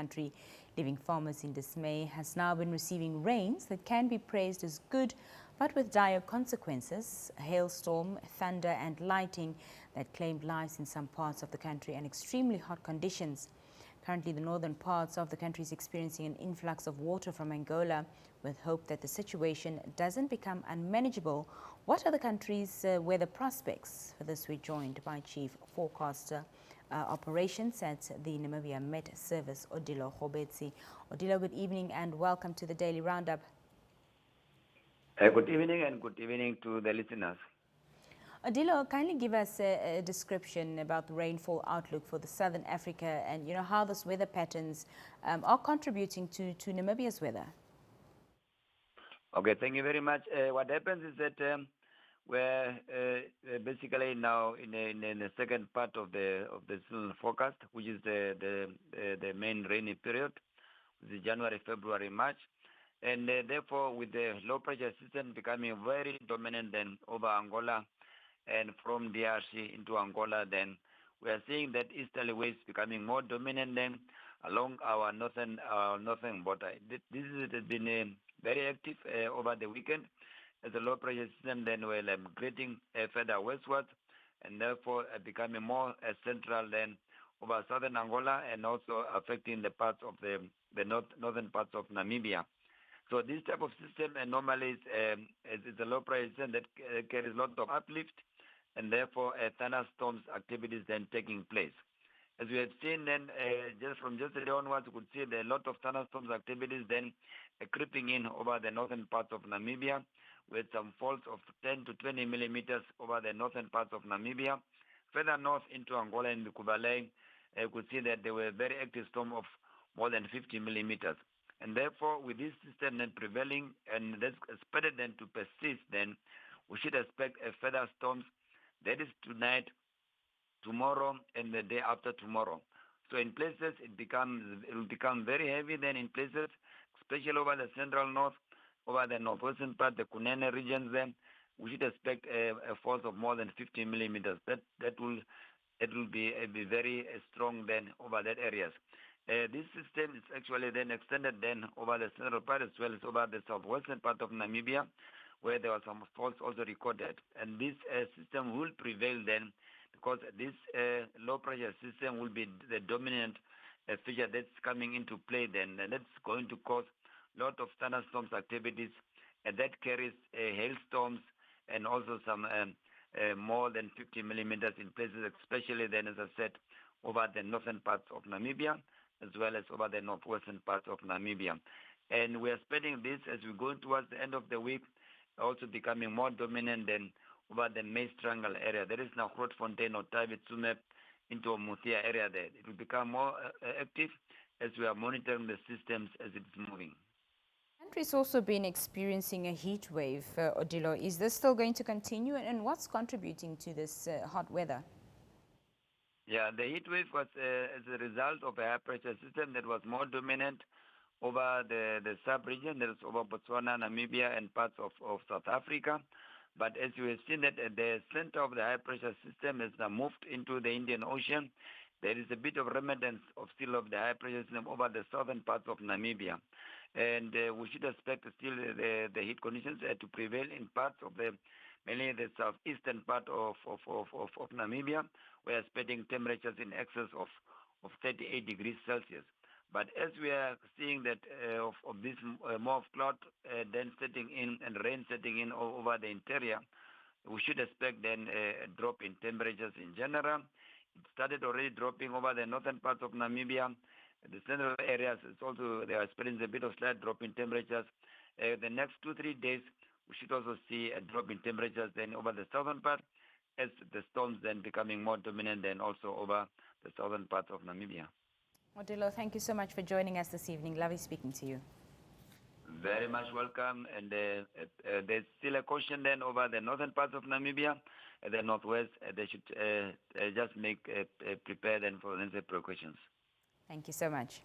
country, leaving farmers in dismay, has now been receiving rains that can be praised as good, but with dire consequences: a hailstorm, thunder and lightning that claimed lives in some parts of the country, and extremely hot conditions. Currently, the northern parts of the country is experiencing an influx of water from Angola, with hope that the situation doesn't become unmanageable. What are the country's weather prospects? For this, we're joined by Chief Forecaster Operations at the Namibia Met Service, Odillo Kgobetsi. Odillo, good evening and welcome to the Daily Roundup. Good evening and good evening to the listeners. Odillo, kindly give us a description about the rainfall outlook for the Southern Africa and how those weather patterns are contributing to Namibia's weather. Okay, thank you very much. What happens is that we're basically now in the second part of the seasonal forecast, which is the main rainy period, which is January, February, March. And therefore, with the low pressure system becoming very dominant then over Angola, and from DRC into Angola, then we are seeing that easterly winds becoming more dominant then along our northern border. This has been very active over the weekend as the low pressure system then will migrating further westwards, and therefore becoming more central then over southern Angola, and also affecting the parts of the northern parts of Namibia. So this type of system normally is a low pressure system that carries a lot of uplift, and therefore thunderstorms activities then taking place. As we have seen then, just from yesterday onwards, we could see a lot of thunderstorms activities then creeping in over the northern parts of Namibia, with some falls of 10 to 20 millimeters over the northern parts of Namibia. Further north into Angola and the Kubalai, you could see that there were a very active storm of more than 50 millimeters. And therefore, with this system then prevailing, and that's expected then to persist, then we should expect further storms. That is tonight, tomorrow, and the day after tomorrow. So in places it will become very heavy. Then in places, especially over the central north, over the northwestern part, the Kunene regions, then we should expect a force of more than 50 millimeters. That will be very strong then over that areas. This system is actually then extended then over the central part as well as over the southwestern part of Namibia, where there were some faults also recorded. And this system will prevail then, because this low pressure system will be the dominant feature that's coming into play then, and that's going to cause a lot of thunderstorms activities, and that carries hailstorms and also some more than 50 millimeters in places, especially then, as I said, over the northern parts of Namibia, as well as over the northwestern parts of Namibia. And we are expecting this as we go towards the end of the week, also becoming more dominant than over the Maize Triangle area. There is now Grootfontein or Tavi Tsumeb into Muthia area there. It will become more active as we are monitoring the systems as it's moving. The country's also been experiencing a heat wave, Odillo. Is this still going to continue, and what's contributing to this hot weather? Yeah, the heat wave was as a result of a high pressure system that was more dominant over the sub-region, that is over Botswana, Namibia, and parts of South Africa. But as you have seen that the center of the high pressure system has now moved into the Indian Ocean, there is a bit of remnants of still of the high pressure system over the southern parts of Namibia. And we should expect still the heat conditions to prevail in parts of mainly the southeastern part of Namibia. We are expecting temperatures in excess of 38 degrees Celsius. But as we are seeing that of this more of cloud then setting in and rain setting in over the interior, we should expect then a drop in temperatures in general. It started already dropping over the northern parts of Namibia. The central areas is also, they are experiencing a bit of slight drop in temperatures. The next 2-3 days, we should also see a drop in temperatures then over the southern part, as the storms then becoming more dominant than also over the southern parts of Namibia. Odillo, thank you so much for joining us this evening. Lovely speaking to you. Very much welcome. And there's still a caution then over the northern parts of Namibia, the northwest. They should just prepare then for the necessary precautions. Thank you so much.